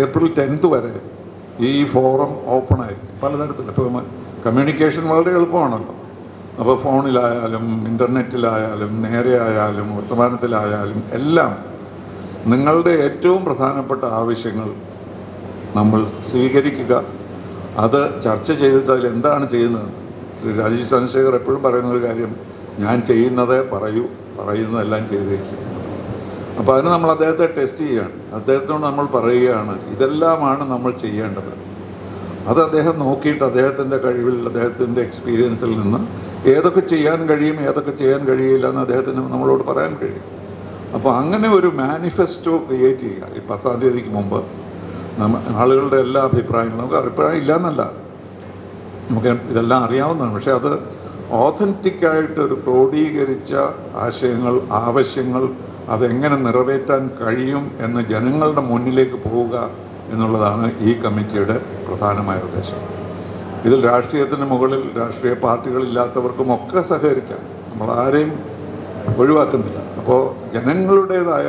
April 10th വരെ ഈ forum open ആയിരിക്കും പലതരത്തിൽ. ഇപ്പോൾ കമ്മ്യൂണിക്കേഷൻ വളരെ എളുപ്പമാണല്ലോ. അപ്പോൾ ഫോണിലായാലും ഇൻ്റർനെറ്റിലായാലും നേരെ ആയാലും വർത്തമാനത്തിലായാലും എല്ലാം നിങ്ങളുടെ ഏറ്റവും പ്രധാനപ്പെട്ട ആവശ്യങ്ങൾ നമ്മൾ സ്വീകരിക്കുക. അത് ചർച്ച ചെയ്തിട്ട് അതിൽ എന്താണ് ചെയ്യുന്നത്. ശ്രീ രാജീവ് ചന്ദ്രശേഖർ എപ്പോഴും പറയുന്നൊരു കാര്യം, ഞാൻ ചെയ്യുന്നതേ പറയുന്നതെല്ലാം ചെയ്തേക്കും. അപ്പോൾ അതിന് നമ്മൾ അദ്ദേഹത്തെ ടെസ്റ്റ് ചെയ്യുകയാണ്. അദ്ദേഹത്തോട് നമ്മൾ പറയുകയാണ് ഇതെല്ലാമാണ് നമ്മൾ ചെയ്യേണ്ടത്. അത് അദ്ദേഹം നോക്കിയിട്ട് അദ്ദേഹത്തിൻ്റെ കഴിവിൽ, അദ്ദേഹത്തിൻ്റെ എക്സ്പീരിയൻസിൽ നിന്ന് ഏതൊക്കെ ചെയ്യാൻ കഴിയും, ഏതൊക്കെ ചെയ്യാൻ കഴിയില്ല എന്ന് അദ്ദേഹത്തിന് നമ്മളോട് പറയാൻ കഴിയും. അപ്പോൾ അങ്ങനെ ഒരു മാനിഫെസ്റ്റോ ക്രിയേറ്റ് ചെയ്യുക. ഈ 10-ാം തീയതിക്ക് മുമ്പ് ആളുകളുടെ എല്ലാ അഭിപ്രായങ്ങളും, നമുക്ക് അഭിപ്രായം ഇല്ലയെന്നല്ല, നമുക്ക് ഇതെല്ലാം അറിയാവുന്നതാണ്. പക്ഷേ അത് ഓതൻറ്റിക്കായിട്ടൊരു ക്രോഡീകരിച്ച ആശയങ്ങൾ, ആവശ്യങ്ങൾ അതെങ്ങനെ നിറവേറ്റാൻ കഴിയും എന്ന് ജനങ്ങളുടെ മുന്നിലേക്ക് പോവുക എന്നുള്ളതാണ് ഈ കമ്മിറ്റിയുടെ പ്രധാനമായ ഉദ്ദേശം. ഇതിൽ രാഷ്ട്രീയത്തിന് മുകളിൽ രാഷ്ട്രീയ പാർട്ടികളില്ലാത്തവർക്കുമൊക്കെ സഹകരിക്കാം, നമ്മളാരെയും ഒഴിവാക്കുന്നില്ല. അപ്പോൾ ജനങ്ങളുടേതായ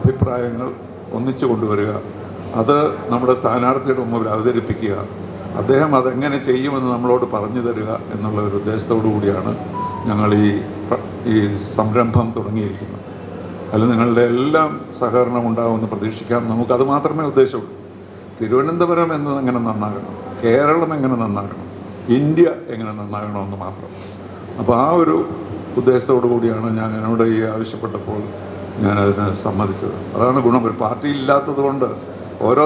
അഭിപ്രായങ്ങൾ ഒന്നിച്ചു കൊണ്ടുവരിക, അത് നമ്മുടെ സ്ഥാനാർത്ഥിയുടെ മുമ്പിൽ അവതരിപ്പിക്കുക, അദ്ദേഹം അതെങ്ങനെ ചെയ്യുമെന്ന് നമ്മളോട് പറഞ്ഞു തരിക എന്നുള്ള ഒരു ഉദ്ദേശത്തോടു കൂടിയാണ് ഞങ്ങൾ ഈ സംരംഭം തുടങ്ങിയിരിക്കുന്നത്. അതിൽ നിങ്ങളുടെ എല്ലാം സഹകരണം ഉണ്ടാകുമെന്ന് പ്രതീക്ഷിക്കാം. നമുക്കത് മാത്രമേ ഉദ്ദേശമുള്ളൂ. തിരുവനന്തപുരം എങ്ങനെ നന്നാകണം, കേരളം എങ്ങനെ നന്നാകണം, ഇന്ത്യ എങ്ങനെ നന്നാകണമെന്ന് മാത്രം. അപ്പോൾ ആ ഒരു ഉദ്ദേശത്തോടു കൂടിയാണ് ഞാൻ എന്നോട് ഈ ആവശ്യപ്പെട്ടപ്പോൾ ഞാനതിനെ സമ്മതിച്ചത്. അതാണ് ഗുണം. ഒരു പാർട്ടി ഇല്ലാത്തത് കൊണ്ട് ഓരോ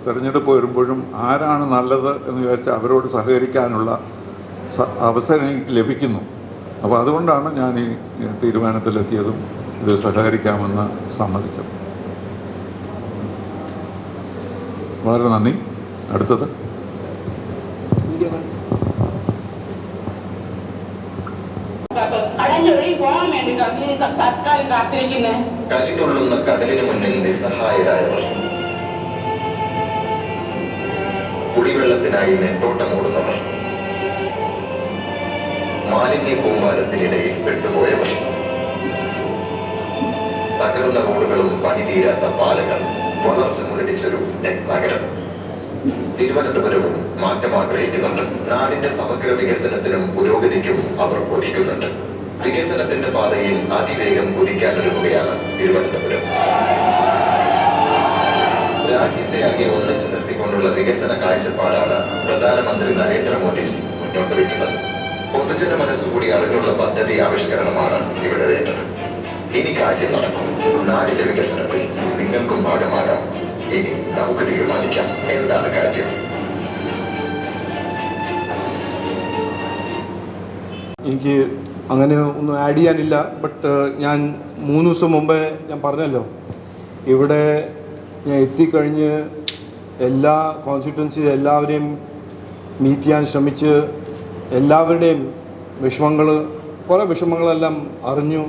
തെരഞ്ഞെടുപ്പ് വരുമ്പോഴും ആരാണ് നല്ലത് എന്ന് വിചാരിച്ചാൽ അവരോട് സഹകരിക്കാനുള്ള അവസരം എനിക്ക് ലഭിക്കുന്നു. അപ്പോൾ അതുകൊണ്ടാണ് ഞാൻ ഈ തീരുമാനത്തിലെത്തിയതും ഇത് സഹകരിക്കാമെന്ന് സമ്മതിച്ചത്. വളരെ നന്ദി. അടുത്തത് കലിതുള്ളുന്ന കടലിന് മുന്നിൽ നിസ്സഹായരായവർ, കുടിവെള്ളത്തിനായി നെട്ടോട്ടമോടുന്നവർ, മാലിന്യ കൂമ്പാരത്തിനിടയിൽ പെട്ടുപോയവർ, തകർന്ന റോഡുകളും പണിതീരാത്ത പാലങ്ങൾ, വളർച്ച മുരടിച്ചൊരു നഗരം. തിരുവനന്തപുരവും മാറ്റം ആഗ്രഹിക്കുന്നുണ്ട്. നാടിന്റെ സമഗ്ര വികസനത്തിനും പുരോഗതിക്കും അവർ കൊതിക്കുന്നുണ്ട്. വികസനത്തിന്റെ പാതയിൽ അതിവേഗം കുതിക്കാനൊരുങ്ങുകയാണ് തിരുവനന്തപുരം. രാജ്യത്തെ ആകെ ഒന്നിച്ചു നിർത്തിക്കൊണ്ടുള്ള വികസന കാഴ്ചപ്പാടാണ് പ്രധാനമന്ത്രി നരേന്ദ്രമോദിജി മുന്നോട്ട് വയ്ക്കുന്നത്. പൊതുജന മനസ്സുകൂടി അറിഞ്ഞുള്ള പദ്ധതി ആവിഷ്കരണമാണ് ഇവിടെ വേണ്ടത്. ഇനി കാര്യം നടക്കും. നാടിന്റെ വികസനത്തിൽ നിങ്ങൾക്കും ഭാഗമാകാം. ഇനി നമുക്ക് തീരുമാനിക്കാം എന്താണ് കാര്യം. എനിക്ക് അങ്ങനെ ഒന്നും ആഡ് ചെയ്യാനില്ല. ബട്ട് ഞാൻ 3 ദിവസം മുമ്പേ ഞാൻ പറഞ്ഞല്ലോ, ഇവിടെ ഞാൻ എത്തിക്കഴിഞ്ഞ് എല്ലാ കോൺസ്റ്റിറ്റ്യുവൻസി എല്ലാവരെയും മീറ്റ് ചെയ്യാൻ ശ്രമിച്ച് എല്ലാവരുടെയും കുറേ വിഷമങ്ങളെല്ലാം അറിഞ്ഞു.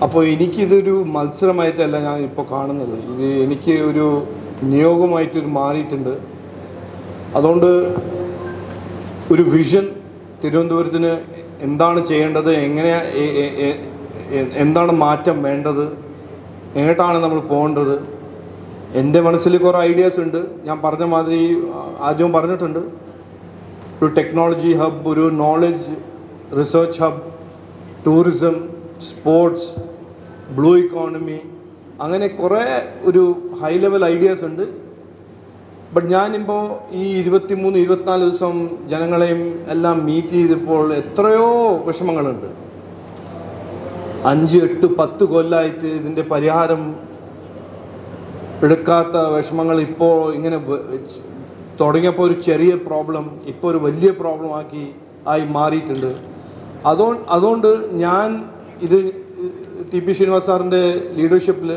അപ്പോൾ എനിക്കിതൊരു മത്സരമായിട്ടല്ല ഞാൻ ഇപ്പോൾ കാണുന്നത്. ഇത് എനിക്ക് ഒരു നിയോഗമായിട്ട് മാറിയിട്ടുണ്ട്. അതുകൊണ്ട് ഒരു വിഷൻ, തിരുവനന്തപുരത്തിന് എന്താണ് ചെയ്യേണ്ടത്, എന്താണ് മാറ്റം വേണ്ടത്, എങ്ങോട്ടാണ് നമ്മൾ പോകേണ്ടത്, എൻ്റെ മനസ്സിൽ കുറേ ഐഡിയാസ് ഉണ്ട്. ഞാൻ പറഞ്ഞ മാതിരി ആദ്യം പറഞ്ഞിട്ടുണ്ട്, ഒരു ടെക്നോളജി ഹബ്, ഒരു knowledge research hub, tourism, sports, blue economy, അങ്ങനെ കുറേ ഒരു ഹൈ ലെവൽ ഐഡിയാസ് ഉണ്ട്. ബട്ട് ഞാനിപ്പോൾ ഈ 23-24 ദിവസം ജനങ്ങളെയും എല്ലാം മീറ്റ് ചെയ്തപ്പോൾ എത്രയോ വിഷമങ്ങളുണ്ട്. 5, 8, 10 കൊല്ലമായിട്ട് ഇതിൻ്റെ പരിഹാരം എടുക്കാത്ത വിഷമങ്ങൾ ഇപ്പോൾ ഇങ്ങനെ തുടങ്ങിയപ്പോൾ ഒരു ചെറിയ പ്രോബ്ലം ഇപ്പോൾ ഒരു വലിയ പ്രോബ്ലം ആയി മാറിയിട്ടുണ്ട്. അതുകൊണ്ട് ഞാൻ ഇത് ടി പി ശ്രീനിവാസ് സാറിൻ്റെ ലീഡർഷിപ്പിൽ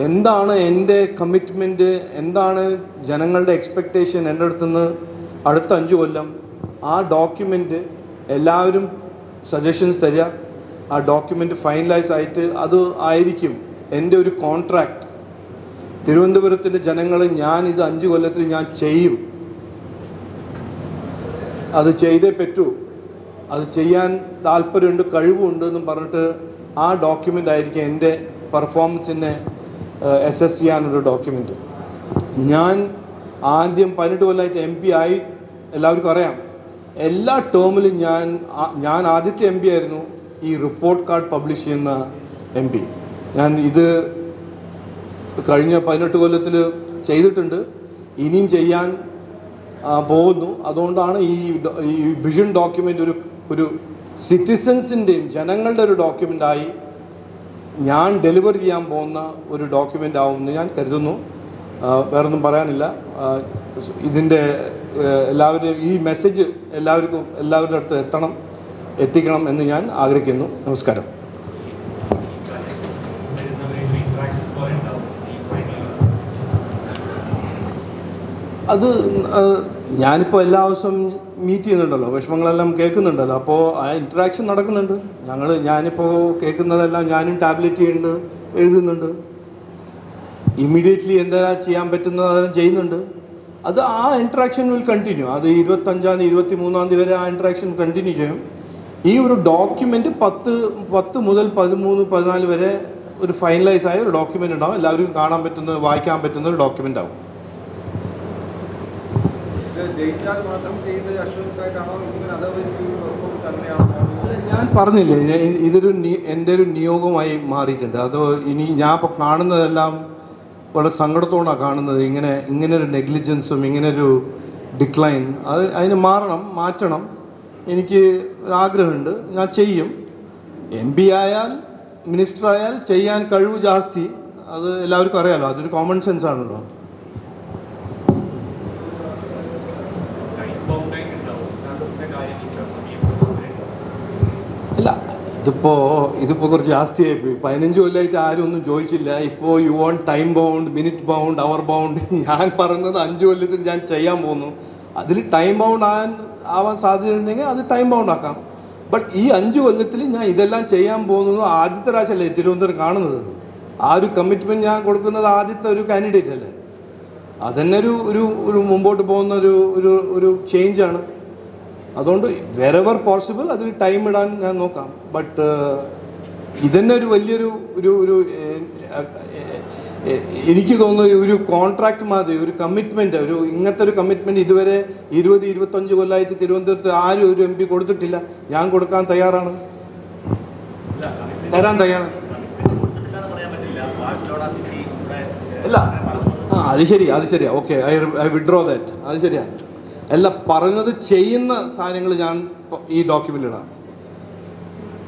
എന്താണ് എൻ്റെ കമ്മിറ്റ്മെൻറ്റ്, എന്താണ് ജനങ്ങളുടെ എക്സ്പെക്റ്റേഷൻ എൻ്റെ അടുത്തുനിന്ന് അടുത്ത 5 കൊല്ലം, ആ ഡോക്യുമെൻറ്റ് എല്ലാവരും സജഷൻസ് തരിക. ആ ഡോക്യുമെൻറ്റ് ഫൈനലൈസ് ആയിട്ട് അത് ആയിരിക്കും എൻ്റെ ഒരു കോൺട്രാക്റ്റ്. തിരുവനന്തപുരത്തിൻ്റെ ജനങ്ങൾ ഇത് 5 കൊല്ലത്തിൽ ഞാൻ ചെയ്യും, അത് ചെയ്തേ പറ്റൂ, അത് ചെയ്യാൻ താല്പര്യമുണ്ട്, കഴിവുണ്ട് എന്നും പറഞ്ഞിട്ട് ആ ഡോക്യുമെൻ്റ് ആയിരിക്കും എൻ്റെ പെർഫോമൻസിനെ അസസ് ചെയ്യാനൊരു ഡോക്യുമെൻറ്റ്. ഞാൻ ആദ്യം 18 കൊല്ലമായിട്ട് MP ആയി, എല്ലാവർക്കും അറിയാം. എല്ലാ ടേമിലും ഞാൻ ആദ്യത്തെ MP ആയിരുന്നു ഈ റിപ്പോർട്ട് കാർഡ് പബ്ലിഷ് ചെയ്യുന്ന MP. ഞാൻ ഇത് കഴിഞ്ഞ 18 കൊല്ലത്തിൽ ചെയ്തിട്ടുണ്ട്, ഇനിയും ചെയ്യാൻ പോകുന്നു. അതുകൊണ്ടാണ് ഈ വിഷൻ ഡോക്യുമെൻ്റ് ഒരു സിറ്റിസൻസിൻ്റെയും ജനങ്ങളുടെ ഒരു ഡോക്യുമെൻ്റായി ഞാൻ ഡെലിവർ ചെയ്യാൻ പോകുന്ന ഒരു ഡോക്യുമെൻ്റ് ആവുമെന്ന് ഞാൻ കരുതുന്നു. വേറൊന്നും പറയാനില്ല. ഇതിൻ്റെ എല്ലാവരും ഈ മെസ്സേജ് എല്ലാവരുടെ അടുത്ത് എത്തിക്കണം എന്ന് ഞാൻ ആഗ്രഹിക്കുന്നു. നമസ്കാരം. അത് ഞാനിപ്പോൾ എല്ലാ ദിവസവും മീറ്റ് ചെയ്യുന്നുണ്ടല്ലോ, വിഷമങ്ങളെല്ലാം കേൾക്കുന്നുണ്ടല്ലോ, അപ്പോൾ ആ ഇൻട്രാക്ഷൻ നടക്കുന്നുണ്ട്. ഞാനിപ്പോൾ കേൾക്കുന്നതെല്ലാം ഞാനും ടാബ്ലറ്റ് ചെയ്യുന്നുണ്ട്, എഴുതുന്നുണ്ട്. ഇമ്മീഡിയറ്റ്ലി എന്താ ചെയ്യാൻ പറ്റുന്നത് അതെല്ലാം ചെയ്യുന്നുണ്ട്. അത് ആ ഇൻട്രാക്ഷൻ വിൽ കണ്ടിന്യൂ. അത് 25-ാം തീയതി 23-ാം തീയതി വരെ ആ ഇൻട്രാക്ഷൻ കണ്ടിന്യൂ ചെയ്യും. ഈ ഒരു ഡോക്യുമെൻ്റ് 10 മുതൽ 13-14 വരെ ഒരു ഫൈനലൈസ് ആയ ഒരു ഡോക്യുമെൻ്റ് ഉണ്ടാവും. എല്ലാവർക്കും കാണാൻ പറ്റുന്ന, വായിക്കാൻ പറ്റുന്ന ഒരു ഡോക്യുമെൻ്റ് ആവും. ഞാൻ പറഞ്ഞില്ലേ, എൻ്റെ ഒരു നിയോഗമായി മാറിയിട്ടുണ്ട്. അത് ഇനി ഞാൻ ഇപ്പോൾ കാണുന്നതെല്ലാം വളരെ സങ്കടത്തോടാണ് കാണുന്നത്. ഇങ്ങനെ ഒരു നെഗ്ലിജൻസും ഇങ്ങനൊരു ഡിക്ലൈൻ, അതിന് മാറ്റണം. എനിക്ക് ആഗ്രഹമുണ്ട്, ഞാൻ ചെയ്യും. MP ആയാൽ മിനിസ്റ്റർ ആയാൽ ചെയ്യാൻ കഴിവ് ജാസ്തി, അത് എല്ലാവർക്കും അറിയാമല്ലോ. അതൊരു കോമൺ സെൻസ് ആണല്ലോ. ഇല്ല, ഇതിപ്പോൾ കുറച്ച് ജാസ്തിയായിപ്പോയി. 15 കൊല്ലമായിട്ട് ആരും ഒന്നും ചോദിച്ചില്ല. ഇപ്പോൾ you want time bound, minute bound, hour bound. ഞാൻ പറയുന്നത് 5 കൊല്ലത്തിൽ ഞാൻ ചെയ്യാൻ പോകുന്നു. അതിൽ ടൈം ബൗണ്ട് ആവാൻ സാധ്യതയുണ്ടെങ്കിൽ അത് ടൈം ബൗണ്ട് ആക്കാം. ബട്ട് ഈ 5 കൊല്ലത്തിൽ ഞാൻ ഇതെല്ലാം ചെയ്യാൻ പോകുന്നത് ആദ്യത്തെ പ്രാവശ്യമല്ലേ തിരുവനന്തപുരം കാണുന്നത്. ആ ഒരു കമ്മിറ്റ്മെൻറ്റ് ഞാൻ കൊടുക്കുന്നത് ആദ്യത്തെ ഒരു കാൻഡിഡേറ്റ് അല്ലേ. അതന്നെ ഒരു മുമ്പോട്ട് പോകുന്ന ഒരു ചേഞ്ചാണ്. അതുകൊണ്ട് വെറെവർ പോസിബിൾ അതിൽ ടൈം ഇടാൻ ഞാൻ നോക്കാം. ബട്ട് ഇതന്നെ ഒരു വലിയൊരു എനിക്ക് തോന്നുന്നു ഒരു കോൺട്രാക്ട് മാതിരി, ഒരു കമ്മിറ്റ്മെൻറ്റ്, ഇങ്ങനത്തെ ഒരു കമ്മിറ്റ്മെൻറ്റ് ഇതുവരെ 20-25 കൊല്ലമായിട്ട് തിരുവനന്തപുരത്ത് ആരും ഒരു MP കൊടുത്തിട്ടില്ല. ഞാൻ കൊടുക്കാൻ തയ്യാറാണ്, തരാൻ തയ്യാറാണ്. അല്ല, അത് ശരിയാ. Okay, I withdraw that. അത് ശരിയാ. അല്ല, പറഞ്ഞത് ചെയ്യുന്ന സാധനങ്ങൾ ഞാൻ ഈ ഡോക്യുമെൻ്റ് ഇടാം.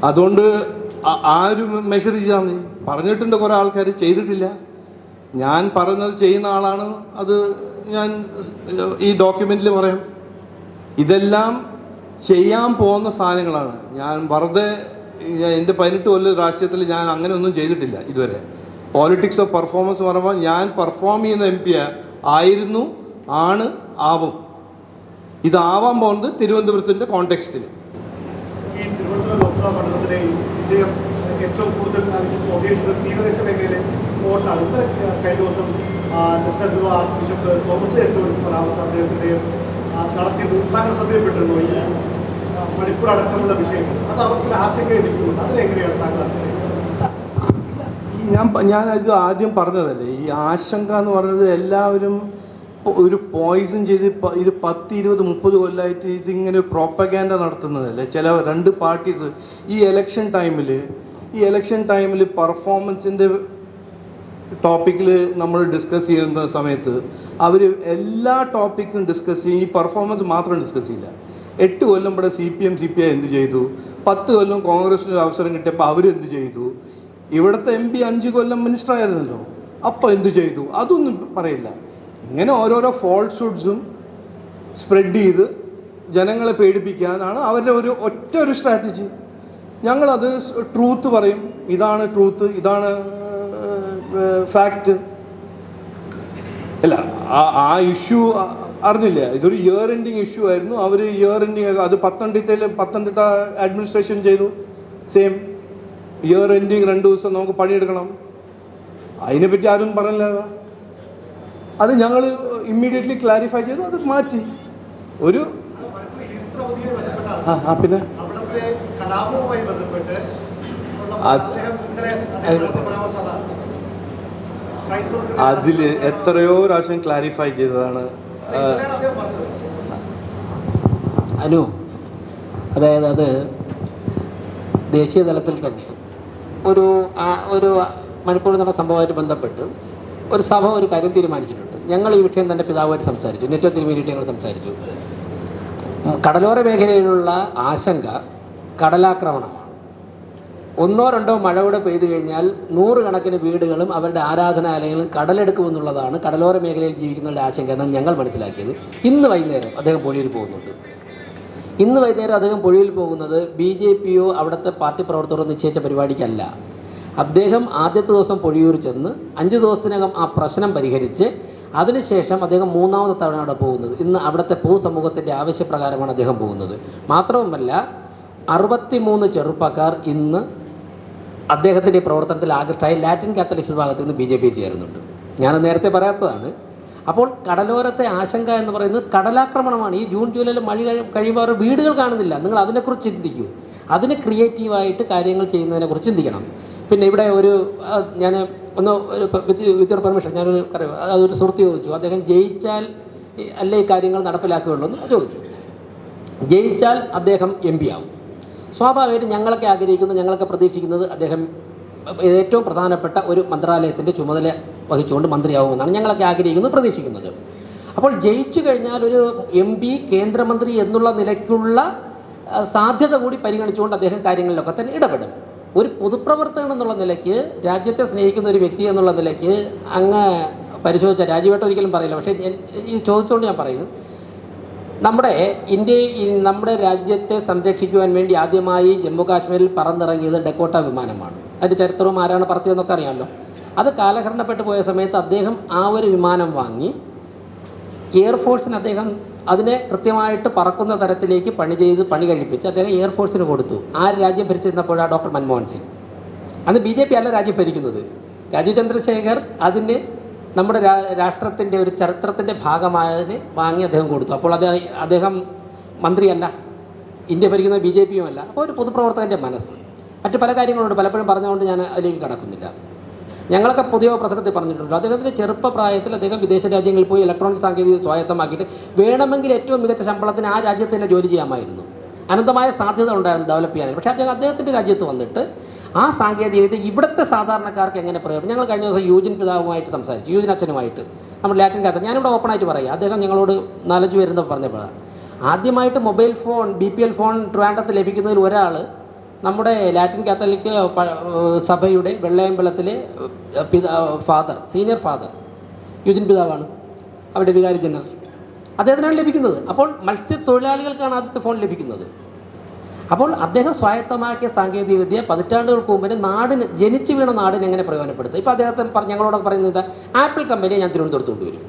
അതുകൊണ്ട് ആ ഒരു മെഷർ ചെയ്താൽ മതി. പറഞ്ഞിട്ടുണ്ട് കുറേ ആൾക്കാർ, ചെയ്തിട്ടില്ല. ഞാൻ പറഞ്ഞത് ചെയ്യുന്ന ആളാണ്, അത് ഞാൻ ഈ ഡോക്യുമെൻറ്റിൽ പറയാം. ഇതെല്ലാം ചെയ്യാൻ പോകുന്ന സാധനങ്ങളാണ്. ഞാൻ വെറുതെ എൻ്റെ 18 കൊല്ലം രാഷ്ട്രീയത്തിൽ ഞാൻ അങ്ങനെ ഒന്നും ചെയ്തിട്ടില്ല ഇതുവരെ. പോളിറ്റിക്സ് ഓഫ് പെർഫോമൻസ് പറയുമ്പോൾ ഞാൻ പെർഫോം ചെയ്യുന്ന MP ആയിരുന്നു, ആണ്, ആവും. ഇതാവാൻ പോകുന്നത് തിരുവനന്തപുരത്തിൻ്റെ കോണ്ടെക്സ്റ്റിൽ. ഈ തിരുവനന്തപുരം ലോക്സഭാ മണ്ഡലത്തിലെ വിജയം ഏറ്റവും കൂടുതൽ സ്വാധീനിക്കുന്നത് തീരദേശ മേഖലയിലെ വോട്ടാണ്. ഇന്നലെ കഴിഞ്ഞ ദിവസം ലഫ്റ്റനന്റ് ആർച്ച് ബിഷപ്പ് തോമസ് ഏറ്റവും പരാമർശം അദ്ദേഹത്തിൻ്റെ നടത്തി താങ്കൾ ശ്രദ്ധയിൽപ്പെട്ടിരുന്നു. ഈ മണിപ്പൂർ അടക്കമുള്ള വിഷയങ്ങൾ അത് അവർക്ക് ആശങ്കയായിരിക്കുന്നുണ്ട്. അതിലെങ്ങനെയാണ് താങ്കൾ ഞാൻ ഇത് ആദ്യം പറഞ്ഞതല്ലേ, ഈ ആശങ്ക എന്ന് പറഞ്ഞത് എല്ലാവരും ഒരു പോയിസൺ ചെയ്ത് ഇത് 10, 20, 30 കൊല്ലമായിട്ട് ഇതിങ്ങനെ പ്രോപ്പഗാൻഡ നടത്തുന്നതല്ലേ ചില 2 പാർട്ടീസ്. ഈ ഇലക്ഷൻ ടൈമിൽ പെർഫോമൻസിൻ്റെ ടോപ്പിക്കിൽ നമ്മൾ ഡിസ്കസ് ചെയ്യുന്ന സമയത്ത് അവർ എല്ലാ ടോപ്പിക്കും ഡിസ്കസ് ചെയ്യും, ഈ പെർഫോമൻസ് മാത്രം ഡിസ്കസ് ചെയ്യില്ല. 8 കൊല്ലം ഇവിടെ CPI എന്ത് ചെയ്തു, 10 കൊല്ലം കോൺഗ്രസിന് അവസരം കിട്ടിയപ്പോൾ അവരെന്ത് ചെയ്തു, ഇവിടുത്തെ MP 5 കൊല്ലം മിനിസ്റ്റർ ആയിരുന്നല്ലോ, അപ്പോൾ എന്ത് ചെയ്തു, അതൊന്നും പറയില്ല. ഇങ്ങനെ ഓരോരോ ഫോൾസ്ഹുഡ്സും സ്പ്രെഡ് ചെയ്ത് ജനങ്ങളെ പേടിപ്പിക്കാനാണ് അവരുടെ ഒരു സ്ട്രാറ്റജി. ഞങ്ങളത് ട്രൂത്ത് പറയും, ഇതാണ് ട്രൂത്ത്, ഇതാണ് ഫാക്റ്റ്. അല്ല, ആ ഇഷ്യൂ അറിഞ്ഞില്ല, ഇതൊരു ഇയർ എൻഡിങ് ഇഷ്യൂ ആയിരുന്നു. അവർ ഇയർ എൻഡിങ് അത് പത്തനംതിട്ട അഡ്മിനിസ്ട്രേഷൻ ചെയ്തു. സെയിം ഇയർ എൻഡിങ് 2 ദിവസം നമുക്ക് പണിയെടുക്കണം. അതിനെപ്പറ്റി ആരും പറഞ്ഞില്ല. അത് ഞങ്ങൾ ഇമ്മീഡിയറ്റ്ലി ക്ലാരിഫൈ ചെയ്തു, അത് മാറ്റി. പിന്നെ ക്രൈസ്തവർക്ക് അതിൽ എത്രയോ പ്രാവശ്യം ക്ലാരിഫൈ ചെയ്തതാണ്. ഇങ്ങനെയാണ് അദ്ദേഹം പറഞ്ഞത്. അനു, അതായത് അത് ദേശീയ തലത്തിൽ തന്നെ ഒരു മണിപ്പൂർ നടന്ന സംഭവമായിട്ട് ബന്ധപ്പെട്ട് ഒരു സഭ ഒരു കാര്യം തീരുമാനിച്ചിട്ടുണ്ട്. ഞങ്ങൾ ഈ വിഷയം തന്നെ പിതാവുമായിട്ട് സംസാരിച്ചു, നെറ്റോ തിരുമേനിയിട്ട് ഞങ്ങൾ സംസാരിച്ചു. കടലോര മേഖലയിലുള്ള ആശങ്ക കടലാക്രമണമാണ്. 1-2 മഴ കൂടെ പെയ്തു കഴിഞ്ഞാൽ 100 കണക്കിന് വീടുകളും അവരുടെ ആരാധനാലയങ്ങളും കടലെടുക്കുമെന്നുള്ളതാണ് കടലോര മേഖലയിൽ ജീവിക്കുന്നവരുടെ ആശങ്ക എന്നാണ് ഞങ്ങൾ മനസ്സിലാക്കിയത്. ഇന്ന് വൈകുന്നേരം അദ്ദേഹം പൊഴിയിൽ പോകുന്നുണ്ട്. ഇന്ന് വൈകുന്നേരം അദ്ദേഹം പൊഴിയിൽ പോകുന്നത് BJPയോ അവിടുത്തെ പാർട്ടി പ്രവർത്തകരോ നിശ്ചയിച്ച പരിപാടിക്കല്ല. അദ്ദേഹം ആദ്യത്തെ ദിവസം പൊഴിയൂർ ചെന്ന് 5 ദിവസത്തിനകം ആ പ്രശ്നം പരിഹരിച്ച് അതിനുശേഷം അദ്ദേഹം 3ാമത്തെ തവണ അവിടെ പോകുന്നത്. ഇന്ന് അവിടുത്തെ പൊതുസമൂഹത്തിൻ്റെ ആവശ്യപ്രകാരമാണ് അദ്ദേഹം പോകുന്നത്. മാത്രവുമല്ല 63 ചെറുപ്പക്കാർ ഇന്ന് അദ്ദേഹത്തിൻ്റെ പ്രവർത്തനത്തിൽ ആകൃഷ്ടമായി ലാറ്റിൻ കാത്തലിക്സ് വിഭാഗത്തിൽ നിന്ന് BJP ചേരുന്നുണ്ട്. ഞാൻ നേരത്തെ പറയാത്തതാണ്. അപ്പോൾ കടലോരത്തെ ആശങ്ക എന്ന് പറയുന്നത് കടലാക്രമണമാണ്. ഈ ജൂൺ ജൂലൈയിൽ മഴ കഴിയുമ്പോൾ അവർ വീടുകൾ കാണുന്നില്ല. നിങ്ങൾ അതിനെക്കുറിച്ച് ചിന്തിക്കൂ. അതിന് ക്രിയേറ്റീവായിട്ട് കാര്യങ്ങൾ ചെയ്യുന്നതിനെക്കുറിച്ച് ചിന്തിക്കണം. പിന്നെ ഇവിടെ ഞാൻ വിത്ത് പെർമിഷൻ അതൊരു സുഹൃത്ത് ചോദിച്ചു, അദ്ദേഹം ജയിച്ചാൽ അല്ലേ ഈ കാര്യങ്ങൾ നടപ്പിലാക്കുകയുള്ളൂ എന്ന് ചോദിച്ചു. ജയിച്ചാൽ അദ്ദേഹം MP ആവും. സ്വാഭാവികമായിട്ടും ഞങ്ങളൊക്കെ ആഗ്രഹിക്കുന്നു, ഞങ്ങളൊക്കെ പ്രതീക്ഷിക്കുന്നത് അദ്ദേഹം ഏറ്റവും പ്രധാനപ്പെട്ട ഒരു മന്ത്രാലയത്തിൻ്റെ ചുമതല വഹിച്ചുകൊണ്ട് മന്ത്രിയാവുമെന്നാണ് ഞങ്ങളൊക്കെ ആഗ്രഹിക്കുന്നത്, പ്രതീക്ഷിക്കുന്നത്. അപ്പോൾ ജയിച്ചു കഴിഞ്ഞാൽ ഒരു MP കേന്ദ്രമന്ത്രി എന്നുള്ള നിലയ്ക്കുള്ള സാധ്യത കൂടി പരിഗണിച്ചുകൊണ്ട് അദ്ദേഹം കാര്യങ്ങളിലൊക്കെ തന്നെ ഇടപെടും. ഒരു പൊതുപ്രവർത്തകൻ എന്നുള്ള നിലയ്ക്ക്, രാജ്യത്തെ സ്നേഹിക്കുന്ന ഒരു വ്യക്തി എന്നുള്ള നിലയ്ക്ക് അങ്ങ് പരിശോധിച്ച രാജീവേട്ടൻ ഒരിക്കലും പറയില്ല. പക്ഷേ ഈ ചോദിച്ചുകൊണ്ട് ഞാൻ പറയുന്നു, നമ്മുടെ രാജ്യത്തെ സംരക്ഷിക്കുവാൻ വേണ്ടി ആദ്യമായി ജമ്മു കാശ്മീരിൽ പറന്നിറങ്ങിയത് ഡെക്കോട്ട വിമാനമാണ്. അതിൻ്റെ ചരിത്രവും ആരാണ് പറത്തിയതെന്നൊക്കെ അറിയാമല്ലോ. അത് കാലഹരണപ്പെട്ടു പോയ സമയത്ത് അദ്ദേഹം ആ ഒരു വിമാനം വാങ്ങി എയർഫോഴ്സിന് അദ്ദേഹം അതിനെ കൃത്യമായിട്ട് പറക്കുന്ന തരത്തിലേക്ക് പണി കഴിപ്പിച്ച് അദ്ദേഹം എയർഫോഴ്സിന് കൊടുത്തു. ആര് രാജ്യം ഭരിച്ചിരുന്നപ്പോഴാണ്? ഡോക്ടർ മൻമോഹൻ സിംഗ്. അന്ന് BJP അല്ല രാജ്യം ഭരിക്കുന്നത്. രാജീവ് ചന്ദ്രശേഖർ അതിന് നമ്മുടെ രാഷ്ട്രത്തിൻ്റെ ഒരു ചരിത്രത്തിൻ്റെ ഭാഗമായതിന് വാങ്ങി അദ്ദേഹം കൊടുത്തു. അപ്പോൾ അദ്ദേഹം മന്ത്രിയല്ല, ഇന്ത്യ ഭരിക്കുന്ന BJPയും അല്ല. അപ്പോൾ ഒരു പൊതുപ്രവർത്തകൻ്റെ മനസ്സ്. മറ്റു പല കാര്യങ്ങളുണ്ട്, പലപ്പോഴും പറഞ്ഞുകൊണ്ട് ഞാൻ അതിലേക്ക് കടക്കുന്നില്ല. ഞങ്ങളൊക്കെ പൊതുവെ പ്രസംഗത്തിൽ പറഞ്ഞിട്ടുണ്ട്, അദ്ദേഹത്തിൻ്റെ ചെറുപ്പപ്രായത്തിൽ അദ്ദേഹം വിദേശ രാജ്യങ്ങളിൽ പോയി ഇലക്ട്രോണിക് സാങ്കേതിക സ്വായത്തമാക്കിയിട്ട് വേണമെങ്കിൽ ഏറ്റവും മികച്ച ശമ്പളത്തിന് ആ രാജ്യത്ത് തന്നെ ജോലി ചെയ്യാമായിരുന്നു. അനന്തമായ സാധ്യത ഉണ്ടായിരുന്നു ഡെവലപ്പ് ചെയ്യാനായി. പക്ഷേ അദ്ദേഹത്തിൻ്റെ രാജ്യത്ത് വന്നിട്ട് ആ സാങ്കേതികവിദ്യ ഇവിടുത്തെ സാധാരണക്കാർക്ക് എങ്ങനെ പ്രയോജനം? ഞങ്ങൾ കഴിഞ്ഞ ദിവസം യൂജിൻ പിതാവുമായിട്ട് സംസാരിച്ചു, യൂജിൻ അച്ഛനുമായിട്ട്, നമ്മൾ ലാറ്റിൻ കാത്തലിക്. ഞാനിവിടെ ഓപ്പണായിട്ട് പറയാം, അദ്ദേഹം ഞങ്ങളോട് 4-5 പേരുന്ന് പറഞ്ഞപ്പോഴാണ് ആദ്യമായിട്ട് മൊബൈൽ ഫോൺ BPL ഫോൺ ട്രിവാൻഡ്രത്ത് ലഭിക്കുന്നതിൽ ഒരാൾ നമ്മുടെ ലാറ്റിൻ കാത്തലിക് സഭയുടെ വെള്ളയമ്പലത്തിലെ സീനിയർ ഫാദർ യൂജിൻ പിതാവാണ്, അവിടെ വികാരി ജനറൽ. അദ്ദേഹത്തിനാണ് ലഭിക്കുന്നത്. അപ്പോൾ മത്സ്യത്തൊഴിലാളികൾക്കാണ് ആദ്യത്തെ ഫോൺ ലഭിക്കുന്നത്. അപ്പോൾ അദ്ദേഹം സ്വായത്തമാക്കിയ സാങ്കേതികവിദ്യ പതിറ്റാണ്ടുകൾക്ക് മുമ്പ് നാടിന്, ജനിച്ചു വീണ നാടിന് എങ്ങനെ പ്രയോജനപ്പെടുത്തുക? ഇപ്പോൾ അദ്ദേഹത്തെ ഞങ്ങളോടൊക്കെ പറയുന്നത് ആപ്പിൾ കമ്പനിയെ ഞാൻ തിരുവനന്തപുരത്ത് കൊണ്ടുവരും.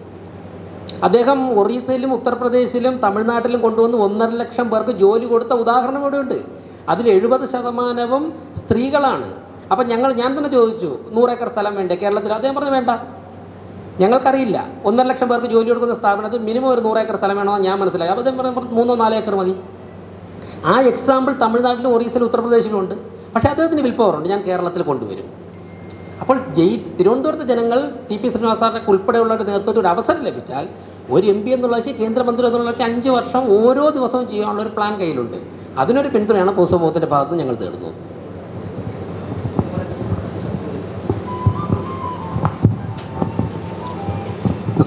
അദ്ദേഹം ഒറീസയിലും ഉത്തർപ്രദേശിലും തമിഴ്നാട്ടിലും കൊണ്ടുവന്ന് 1.5 ലക്ഷം പേർക്ക് ജോലി കൊടുത്ത ഉദാഹരണം ഇവിടെ ഉണ്ട്. അതിൽ 70% സ്ത്രീകളാണ്. അപ്പം ഞാൻ തന്നെ ചോദിച്ചു, 100 ഏക്കർ സ്ഥലം വേണ്ടേ കേരളത്തിൽ? അദ്ദേഹം പറഞ്ഞു വേണ്ട, ഞങ്ങൾക്കറിയില്ല. 1.5 ലക്ഷം പേർക്ക് ജോലി കൊടുക്കുന്ന സ്ഥാപനത്തിൽ മിനിമം ഒരു 100 ഏക്കർ സ്ഥലം വേണമെന്ന് ഞാൻ മനസ്സിലായി. അപ്പോൾ അദ്ദേഹം പറഞ്ഞു 3-4 ഏക്കർ മതി. ആ എക്സാമ്പിൾ തമിഴ്നാട്ടിലും ഒറീസയിലും ഉത്തർപ്രദേശിലും ഉണ്ട്. പക്ഷേ അദ്ദേഹത്തിന് വിൽ പവറുണ്ട്, ഞാൻ കേരളത്തിൽ കൊണ്ടുവരും. അപ്പോൾ തിരുവനന്തപുരത്തെ ജനങ്ങൾ TP ശ്രീനിവാസനൊക്കെ ഉൾപ്പെടെയുള്ളവരുടെ നേതൃത്വത്തിൽ ഒരു അവസരം ലഭിച്ചാൽ ഒരു MP എന്നുള്ളതൊക്കെ കേന്ദ്രമന്ത്രി എന്നുള്ളതൊക്കെ 5 വർഷം ഓരോ ദിവസവും ചെയ്യാനുള്ള ഒരു പ്ലാൻ കയ്യിലുണ്ട്. അതിനൊരു പിന്തുണയാണ് പൊതുസമൂഹത്തിൻ്റെ ഭാഗത്ത് ഞങ്ങൾ തേടുന്നത്.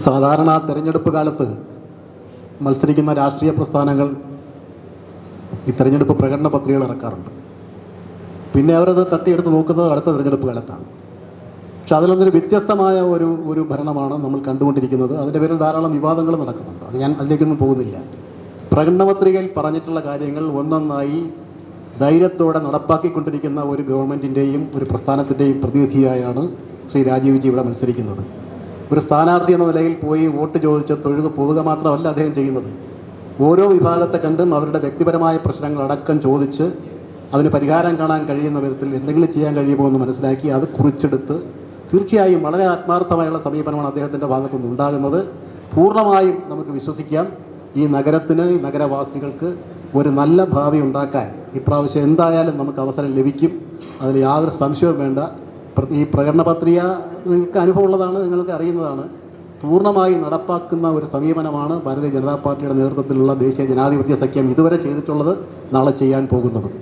സാധാരണ തെരഞ്ഞെടുപ്പ് കാലത്ത് മത്സരിക്കുന്ന രാഷ്ട്രീയ പ്രസ്ഥാനങ്ങൾ ഈ തെരഞ്ഞെടുപ്പ് പ്രകടന പത്രികകൾ ഇറക്കാറുണ്ട്. പിന്നെ അവരത് തട്ടിയെടുത്ത് നോക്കുന്നത് അടുത്ത തെരഞ്ഞെടുപ്പ് കാലത്താണ്. പക്ഷെ അതിലൊന്നൊരു വ്യത്യസ്തമായ ഒരു ഭരണമാണ് നമ്മൾ കണ്ടുകൊണ്ടിരിക്കുന്നത്. അതിൻ്റെ പേരിൽ ധാരാളം വിവാദങ്ങൾ നടക്കുന്നുണ്ട്. ഞാൻ അതിലേക്കൊന്നും പോകുന്നില്ല. പ്രകടന പത്രികയിൽ പറഞ്ഞിട്ടുള്ള കാര്യങ്ങൾ ഒന്നൊന്നായി ധൈര്യത്തോടെ നടപ്പാക്കിക്കൊണ്ടിരിക്കുന്ന ഒരു ഗവൺമെൻറ്റിൻ്റെയും ഒരു പ്രസ്ഥാനത്തിൻ്റെയും പ്രതിനിധിയായാണ് ശ്രീ രാജീവ് ജി ഇവിടെ മത്സരിക്കുന്നത്. ഒരു സ്ഥാനാർത്ഥി എന്ന നിലയിൽ പോയി വോട്ട് ചോദിച്ച് തൊഴുതു പോവുക മാത്രമല്ല അദ്ദേഹം ചെയ്യുന്നത്. ഓരോ വിഭാഗത്തെ കണ്ടും അവരുടെ വ്യക്തിപരമായ പ്രശ്നങ്ങളടക്കം ചോദിച്ച് അതിന് പരിഹാരം കാണാൻ കഴിയുന്ന വിധത്തിൽ എന്തെങ്കിലും ചെയ്യാൻ കഴിയുമോ എന്ന് മനസ്സിലാക്കി അത് കുറിച്ചെടുത്ത് തീർച്ചയായും വളരെ ആത്മാർത്ഥമായുള്ള സമീപനമാണ് അദ്ദേഹത്തിൻ്റെ ഭാഗത്തുനിന്ന് ഉണ്ടാകുന്നത്. പൂർണ്ണമായും നമുക്ക് വിശ്വസിക്കാം ഈ നഗരത്തിന്, ഈ നഗരവാസികൾക്ക് ഒരു നല്ല ഭാവി ഉണ്ടാക്കാൻ ഇപ്രാവശ്യം എന്തായാലും നമുക്ക് അവസരം ലഭിക്കും. അതിന് യാതൊരു സംശയവും വേണ്ട. ഈ പ്രകടന പത്രിക നിങ്ങൾക്ക് അനുഭവമുള്ളതാണ്, നിങ്ങൾക്ക് അറിയുന്നതാണ്. പൂർണ്ണമായി നടപ്പാക്കുന്ന ഒരു സമീപനമാണ് ഭാരതീയ ജനതാ പാർട്ടിയുടെ നേതൃത്വത്തിലുള്ള ദേശീയ ജനാധിപത്യ സഖ്യം ഇതുവരെ ചെയ്തിട്ടുള്ളത്, നാളെ ചെയ്യാൻ പോകുന്നതും.